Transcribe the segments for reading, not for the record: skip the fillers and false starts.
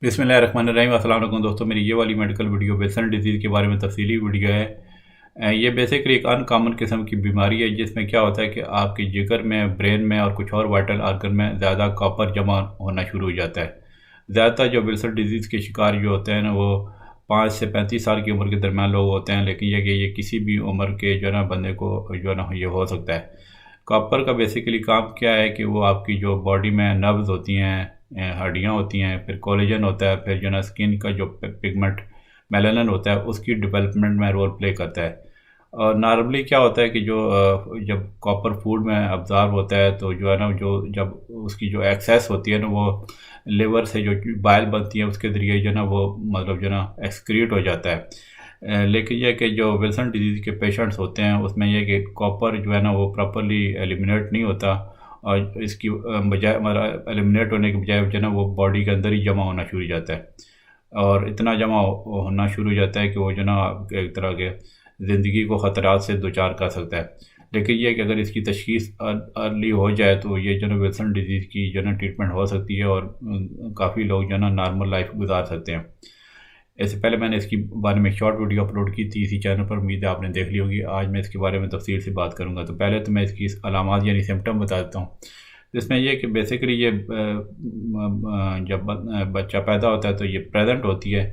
बिस्मिल्लाहिर्रहमानिर्रहीम। अस्सलाम वालेकुम दोस्तों, मेरी ये वाली मेडिकल वीडियो विल्सन डिजीज़ के बारे में तफसीली वीडियो है। ये बेसिकली एक अनकॉमन किस्म की बीमारी है जिसमें क्या होता है कि आपके जिगर में, ब्रेन में और कुछ और वाइटल आर्गन में ज़्यादा कॉपर जमा होना शुरू हो जाता है। ज़्यादातर जो विल्सन डिजीज़ के शिकार जो होते हैं ना, वो 5 से 35 साल की उम्र के दरमियान लोग होते हैं, लेकिन ये कि ये किसी भी उम्र के जो है ना बंदे को जो है ना ये हो सकता है। कॉपर का बेसिकली काम क्या है कि वो आपकी जो बॉडी में नर्व्स होती हैं, हड्डियाँ होती हैं, फिर कोलेजन होता है, फिर जो है ना स्किन का जो पिगमेंट मेलानिन होता है उसकी डेवलपमेंट में रोल प्ले करता है। और नॉर्मली क्या होता है कि जो जब कॉपर फूड में अब्जॉर्ब होता है तो जो है ना, जो जब उसकी जो एक्सेस होती है ना, वो लिवर से जो बाइल बनती है उसके ज़रिए जो है ना वो मतलब जो है ना एक्सक्रीट हो जाता है। लेकिन यह कि जो विल्सन डिजीज़ के पेशेंट्स होते हैं उसमें यह कि कॉपर जो है ना वो प्रॉपरली एलिमिनेट नहीं होता, और इसकी बजाय मतलब एलिमिनेट होने के बजाय जो है ना वो बॉडी के अंदर ही जमा होना शुरू हो जाता है। और इतना जमा होना शुरू हो जाता है कि वो जो ना एक तरह के ज़िंदगी को ख़तरात से दो चार कर सकता है। लेकिन ये कि अगर इसकी तशख़ीस अर्ली हो जाए तो ये जो है विल्सन डिजीज़ की जो है ना ट्रीटमेंट हो सकती है, और काफ़ी लोग जो है ना नॉर्मल लाइफ गुजार सकते हैं। इससे पहले मैंने इसके बारे में शॉर्ट वीडियो अपलोड की थी इसी चैनल पर, उम्मीद है आपने देख ली होगी। आज मैं इसके बारे में तफसील से बात करूँगा। तो पहले तो मैं इसकी अलामात यानी सिम्टम बता देता हूँ। जिसमें यह कि बेसिकली ये जब बच्चा पैदा होता है तो ये प्रेजेंट होती है,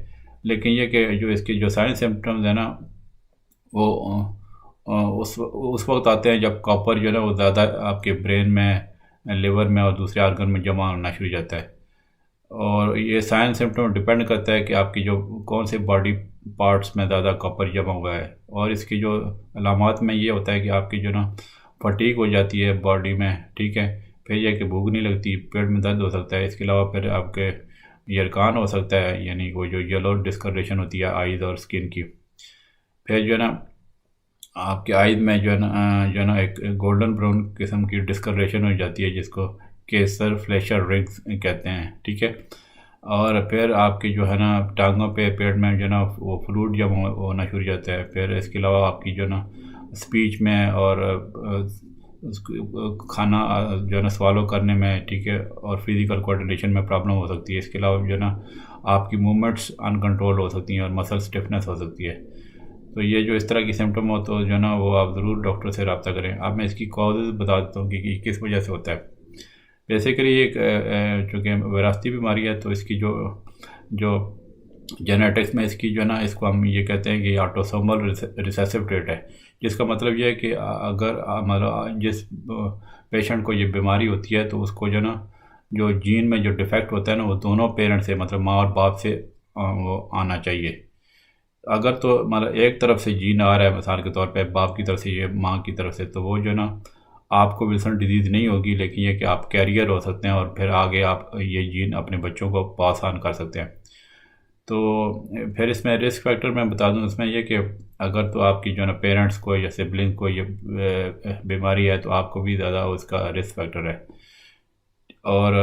लेकिन ये कि जो इसके जो साइंस सिम्टम्स हैं ना, वो उस वक्त आते हैं जब कॉपर जो है ना वो ज़्यादा आपके ब्रेन में, लिवर में और दूसरे आर्गन में जमा होना शुरू हो जाता है। और ये साइंस सिम्टम डिपेंड करता है कि आपकी जो कौन से बॉडी पार्ट्स में ज़्यादा कॉपर जमा हुआ है। और इसकी जो अलामात में ये होता है कि आपकी जो ना फटीग हो जाती है बॉडी में, ठीक है। फिर यह कि भूख नहीं लगती, पेट में दर्द हो सकता है। इसके अलावा फिर आपके यरकान हो सकता है, यानी वो जो येलो डिस्कलरेशन होती है आइज़ और स्किन की। फिर जो है ना आपके आइज़ में जो है ना एक गोल्डन ब्राउन किस्म की डिस्कलरेशन हो जाती है, जिसको केसर फ्लेशर रिंग्स कहते हैं, ठीक है। और फिर आपकी जो है ना टांगों पे, पेट में जो है ना वो फ्लूइड जमा होना शुरू हो जाता है। फिर इसके अलावा आपकी जो है ना स्पीच में और खाना जो है ना स्वालो करने में, ठीक है, और फिज़िकल कोऑर्डिनेशन में प्रॉब्लम हो सकती है। इसके अलावा जो है ना आपकी मूवमेंट्स अनकंट्रोल हो सकती हैं और मसल स्टिफनेस हो सकती है। तो ये जो इस तरह की सिम्टम हो तो जो है ना वो आप ज़रूर डॉक्टर से रब्ता करें। अब मैं इसकी कॉजेज़ बता देता हूँ कि किस वजह से होता है। बेसिकली एक चूँकि विरासती बीमारी है तो इसकी जो जो जेनेटिक्स में इसकी जो है ना, इसको हम ये कहते हैं कि ऑटोसोमल रिसेसिव ट्रेट है। जिसका मतलब ये है कि अगर मतलब जिस पेशेंट को ये बीमारी होती है तो उसको जो है ना जो जीन में जो डिफेक्ट होता है ना वो दोनों पेरेंट से, मतलब माँ और बाप से वो आना चाहिए। अगर तो मतलब एक तरफ से जीन आ रहा है, मिसाल के तौर पे बाप की तरफ से, ये माँ की तरफ से, तो वो जो है ना आपको विल्सन डिजीज़ नहीं होगी, लेकिन ये कि आप कैरियर हो सकते हैं और फिर आगे आप ये जीन अपने बच्चों को पास ऑन कर सकते हैं। तो फिर इसमें रिस्क फैक्टर मैं बता दूं, इसमें यह कि अगर तो आपकी जो है ना पेरेंट्स को या सिबलिंग को ये बीमारी है तो आपको भी ज़्यादा उसका रिस्क फैक्टर है। और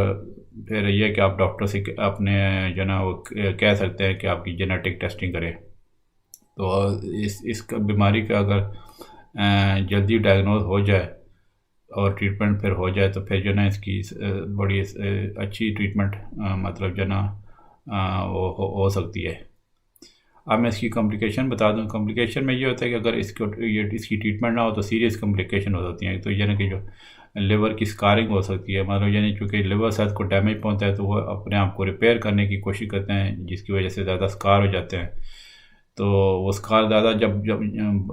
फिर यह कि आप डॉक्टर से अपने जो है ना वो कह सकते हैं कि आपकी जेनेटिक टेस्टिंग करें। तो इस बीमारी का अगर जल्दी डायग्नोज हो जाए और ट्रीटमेंट फिर हो जाए तो फिर जो ना इसकी बड़ी अच्छी ट्रीटमेंट मतलब जो ना वो हो सकती है। अब मैं इसकी कॉम्प्लिकेशन बता दूं। कॉम्प्लिकेशन में ये होता है कि अगर इसकी ट्रीटमेंट ना हो तो सीरियस कॉम्प्लिकेशन हो सकती हैं। तो यानी कि जो लिवर की स्कारिंग हो सकती है, मतलब यानी चूँकि लिवर सेल्स को डैमेज पहुंचता है तो वो अपने आप को रिपेयर करने की कोशिश करते हैं, जिसकी वजह से ज़्यादा स्कार हो जाते हैं। तो वो स्कार ज़्यादा जब जब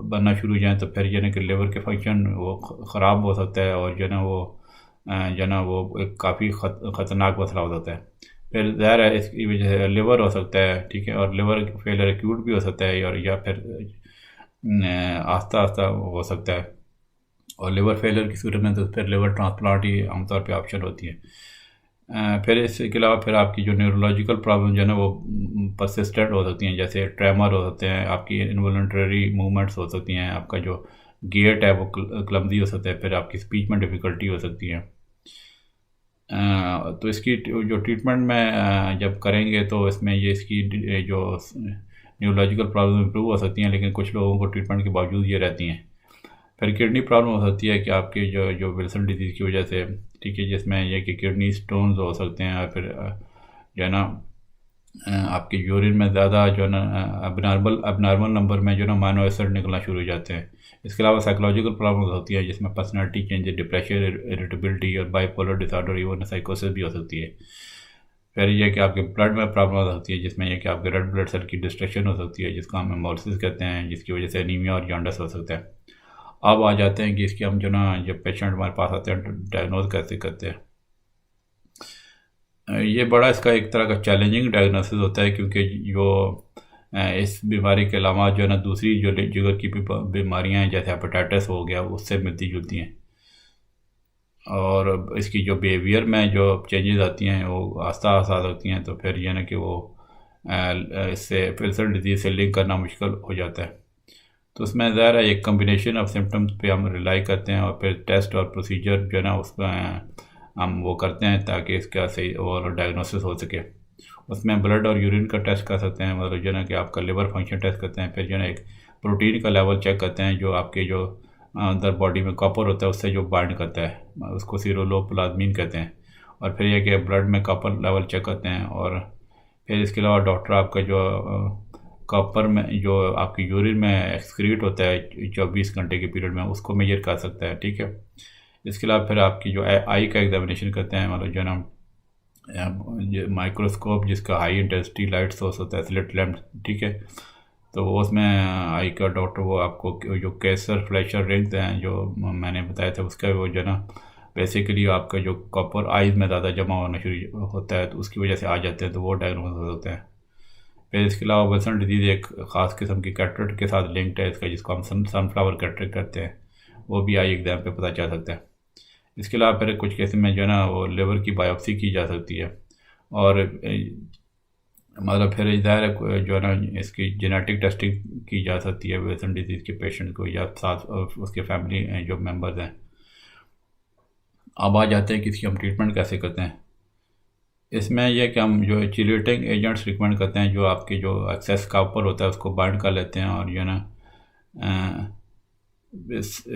बनना शुरू हो जाए तो फिर यानी कि लिवर के फंक्शन वो ख़राब हो सकता है, और जो है ना वो जो है ना वो एक काफ़ी ख़तरनाक मसला हो सकता है। फिर ज़ाहिर है इसकी वजह से लिवर हो सकता है, ठीक है, और लिवर फेलियर एक्यूट भी हो सकता है, और या फिर आस्ता आस्ता हो सकता है। और लिवर फेलियर की सूरत में तो फिर लिवर ट्रांसप्लांट ही आमतौर पे ऑप्शन होती है। फिर इसके अलावा फिर आपकी जो न्यूरोलॉजिकल प्रॉब्लम जो है ना वो परसिस्टेंट हो सकती हैं, जैसे ट्रेमर हो सकते हैं, आपकी इनवॉलंटरी मूवमेंट्स हो सकती हैं, आपका जो गेट है वो क्लमजी हो सकता है, फिर आपकी स्पीच में डिफ़िकल्टी हो सकती है। तो इसकी जो ट्रीटमेंट में जब करेंगे तो इसमें ये इसकी जो न्यूरोलॉजिकल प्रॉब्लम इम्प्रूव हो सकती हैं, लेकिन कुछ लोगों को ट्रीटमेंट के बावजूद ये रहती हैं। फिर किडनी प्रॉब्लम हो सकती है कि आपकी जो जो विल्सन डिजीज़ की वजह से, ठीक है, जिसमें यह कि किडनी स्टोन्स हो सकते हैं, और फिर जो है ना आपके यूरिन में ज़्यादा जो है ना अबनॉर्मल नंबर में जो है ना अमाइनो एसिड निकलना शुरू हो जाते हैं। इसके अलावा साइकोलॉजिकल प्रॉब्लम्स होती है जिसमें पर्सनालिटी चेंज, डिप्रेशन, इरिटेबिलिटी और बाइपोलर डिसऑर्डर, इवन साइकोसिस भी हो सकती है। फिर यह कि आपके ब्लड में प्रॉब्लम होती है जिसमें यह कि आपके रेड ब्लड सेल की डिस्ट्रक्शन हो सकती है जिसको हम हेमोलिसिस कहते हैं, जिसकी वजह से एनीमिया और जॉन्डिस हो सकता है। अब आ जाते हैं कि इसकी हम जो ना जब पेशेंट हमारे पास आते हैं डायग्नोज कैसे करते हैं। ये बड़ा इसका एक तरह का चैलेंजिंग डायग्नोसिस होता है क्योंकि जो इस बीमारी के अलावा जो है ना दूसरी जो जिगर की बीमारियां हैं जैसे हेपेटाइटिस हो गया उससे मिलती जुलती हैं, और इसकी जो बिहेवियर में जो चेंजेस आती हैं वो आस्ता आस्ता होती हैं, तो फिर यह ना कि वो इससे फिल्सर डिजीज़ से लिंक करना मुश्किल हो जाता है। तो उसमें ज़ाहिर है एक कम्बिनेशन ऑफ सिम्टम्स पे हम रिलाई करते हैं और फिर टेस्ट और प्रोसीजर जो है ना उसमें हम वो करते हैं ताकि इसका सही और डायग्नोसिस हो सके। उसमें ब्लड और यूरिन का टेस्ट कर सकते हैं, मतलब जो है ना कि आपका लिवर फंक्शन टेस्ट करते हैं, फिर जो है ना एक प्रोटीन का लेवल चेक करते हैं जो आपके जो अंदर बॉडी में कॉपर होता है उससे जो बाइंड करता है उसको सीरोलोप्लाज्मिन कहते हैं, और फिर यह कि ब्लड में कॉपर लेवल चेक करते हैं, और फिर इसके अलावा डॉक्टर आपका जो कॉपर में जो आपकी यूरिन में एक्सक्रीट होता है 24 घंटे के पीरियड में उसको मेजर कर सकता है। ठीक है, इसके अलावा फिर आपकी जो आई का एग्जामिनेशन करते हैं, मतलब जो ना माइक्रोस्कोप जिसका हाई इंटेंसिटी लाइट सोर्स होता है स्लिट लैम्प। ठीक है, तो वो उसमें आई का डॉक्टर वो आपको जो कैसर फ्लैशर रिंग्स हैं जो मैंने बताया था उसका वो जो ना बेसिकली आपका जो कॉपर आइज में ज़्यादा जमा होना शुरू होता है तो उसकी वजह से आ जाते हैं, तो वो डायग्नोसिस होते हैं। फिर इसके अलावा विल्सन डिजीज़ एक ख़ास किस्म की कैटरेक्ट के साथ लिंक्ड है इसका, जिसको हम सनफ्लावर कैटरेक्ट करते हैं, वो भी आई एग्ज़ाम पे पता चल सकता है। इसके अलावा फिर कुछ केस में जो है ना वो लिवर की बायोप्सी की जा सकती है, और मतलब फिर ज़ाहिर है जो है ना इसकी जेनेटिक टेस्टिंग की जा सकती है विल्सन डिजीज़ के पेशेंट को या साथ उसके फैमिली जो मेम्बर्स हैं। अब आ जाते हैं कि इसकी हम ट्रीटमेंट कैसे करते हैं। इसमें यह कि हम जो चिलेटिंग एजेंट्स रिकमेंड करते हैं जो आपके जो एक्सेस कॉपर होता है उसको बाइंड कर लेते हैं, और जो है ना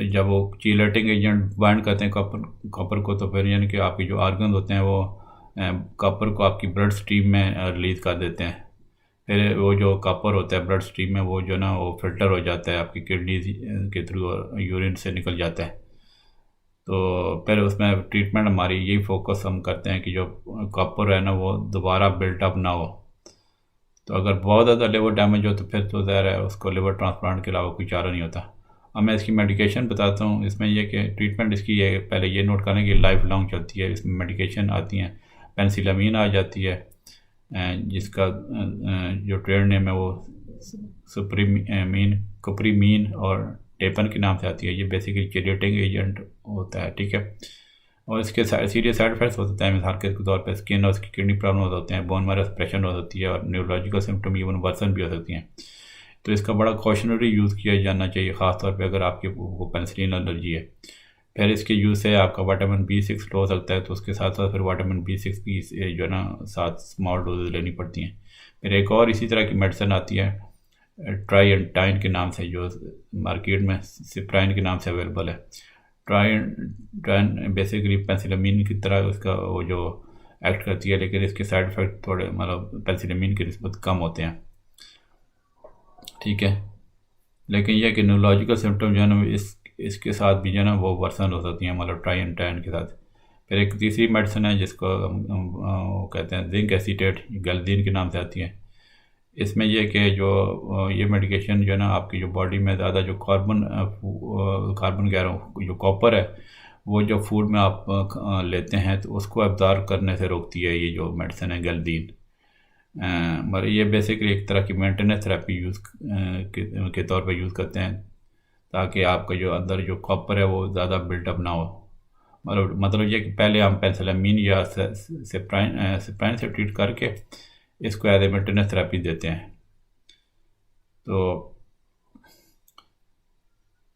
जब वो चिलेटिंग एजेंट बाइंड करते हैं कॉपर को तो फिर यानी कि आपके जो ऑर्गन होते हैं वो कॉपर को आपकी ब्लड स्ट्रीम में रिलीज़ कर देते हैं। फिर वो जो कॉपर होता है ब्लड स्ट्रीम में वो जो ना वो फिल्टर हो जाता है आपकी किडनीज के थ्रू और यूरिन से निकल जाता है। तो फिर उसमें ट्रीटमेंट हमारी यही फोकस हम करते हैं कि जो कॉपर है ना वो दोबारा बिल्टअप ना हो। तो अगर बहुत ज़्यादा लिवर डैमेज हो तो फिर तो ज़ाहिर है उसको लिवर ट्रांसप्लांट के अलावा कोई चारा नहीं होता। अब मैं इसकी मेडिकेशन बताता हूँ। इसमें यह कि ट्रीटमेंट इसकी है पहले ये नोट करने की लाइफ लॉन्ग चलती है। इसमें मेडिकेशन आती हैं, पेनिसिलामिन आ जाती है जिसका जो ट्रेड नेम है वो कुप्रीमीन और टेपन के नाम से आती है। ये बेसिकली चिलेटिंग एजेंट होता है। ठीक है, और इसके सीरियस साइड इफेक्ट्स हो सकते हैं, मिसाल के तौर पर स्किन और उसकी किडनी प्रॉब्लम हो सकते हैं, बोन मैरो सप्रेशन हो सकती है और न्यूरोलॉजिकल सिम्टम इवन वर्सन भी हो सकती हैं। तो इसका बड़ा कॉशनरी यूज़ किया जाना चाहिए, ख़ासतौर पे अगर आपके वो पेनिसिलिन एलर्जी है। फिर इसके यूज़ से आपका विटामिन B6 लो हो सकता है, तो उसके साथ साथ फिर विटामिन B6 की जो है ना 7 स्मॉल डोजेज लेनी पड़ती हैं। फिर एक और इसी तरह की मेडिसिन आती है ट्राइएंटाइन के नाम से, जो मार्केट में सिप्राइन के नाम से अवेलेबल है। ट्राइन बेसिकली पेनिसिलामिन की तरह उसका वो जो एक्ट करती है, लेकिन इसके साइड इफ़ेक्ट थोड़े मतलब पेनिसिलामिन की निस्बत कम होते हैं। ठीक है, लेकिन यह कि न्यूरोलॉजिकल सिम्टम जो है ना इसके साथ भी जो है ना वो वर्सन हो सकती हैं, मतलब ट्राइएंटाइन के साथ। फिर एक तीसरी मेडिसिन है जिसको वो कहते हैं जिंक एसीटेट, गैल्जीन के नाम से आती है। इसमें यह कि जो ये मेडिकेशन जो है ना आपकी जो बॉडी में ज़्यादा जो कार्बन कह रहा हूँ जो कॉपर है वो जो फूड में आप लेते हैं तो उसको एब्जॉर्ब करने से रोकती है ये जो मेडिसिन है गैल्जीन। मगर ये बेसिकली एक तरह की मेंटेनेंस थेरेपी के तौर पे यूज़ करते हैं ताकि आपका जो अंदर जो कॉपर है वो ज़्यादा बिल्टअप ना हो। मतलब ये कि पहले हम पेनिसिलामिन या सिप्राइन से ट्रीट करके इसको एज ए मेंटेनेंस थेरेपी देते हैं। तो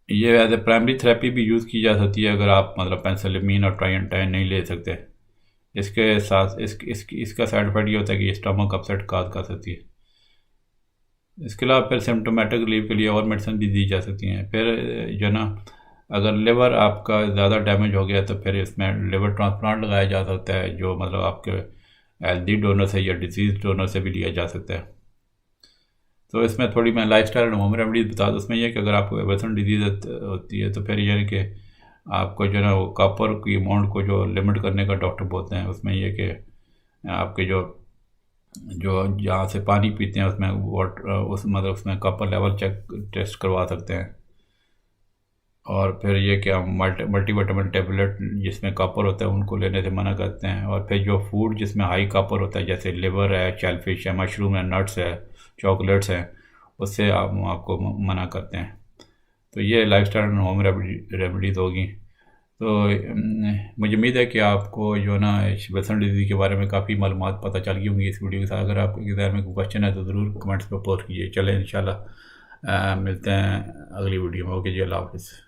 ये एज ए प्राइमरी थेरेपी भी यूज़ की जा सकती है अगर आप मतलब पेनिसिलामिन और ट्राइएंटाइन नहीं ले सकते। इसके साथ इसका साइड इफेक्ट ये होता है कि स्टमक अपसेट काज कर सकती है। इसके अलावा फिर सिम्टोमेटिक रिलीफ के लिए और मेडिसिन भी दी जा सकती हैं। फिर जो ना अगर लिवर आपका ज़्यादा डैमेज हो गया तो फिर इसमें लिवर ट्रांसप्लांट लगाया जा सकता है, जो मतलब आपके हेल्दी डोनर से या डिजीज़ डोनर से भी लिया जा सकता है। तो इसमें थोड़ी मैं लाइफस्टाइल एंड होम रेमेडीज़ बता दूँ। उसमें यह है कि अगर आपको वेस्टर्न डिजीज़ होती है तो फिर यानी कि आपको जो है ना वो कॉपर की अमाउंट को जो लिमिट करने का डॉक्टर बोलते हैं। उसमें यह कि आपके जो जो जहाँ से पानी पीते हैं उसमें वाटर उस मतलब उसमें कॉपर लेवल चेक टेस्ट करवा सकते हैं। और फिर ये कि हम मल्टीविटामिन टेबलेट जिसमें कॉपर होता है उनको लेने से मना करते हैं। और फिर जो फूड जिसमें हाई कॉपर होता है जैसे लिवर है, शेलफिश है, मशरूम है, नट्स है, चॉकलेट्स हैं, उससे आपको मना करते हैं। तो ये लाइफस्टाइल एंड होम रेमेडीज़ होगी। तो मुझे उम्मीद है कि आपको जो है ना वेस्टर्न डिजीज़ के बारे में काफ़ी मालूमात पता चल गई होंगी इस वीडियो के साथ। अगर आपके ज़हन में कोई क्वेश्चन है तो ज़रूर कमेंट्स में पोस्ट कीजिए। चलें इंशाल्लाह मिलते हैं अगली वीडियो में। ओके जी, अल्लाह हाफ़िज़।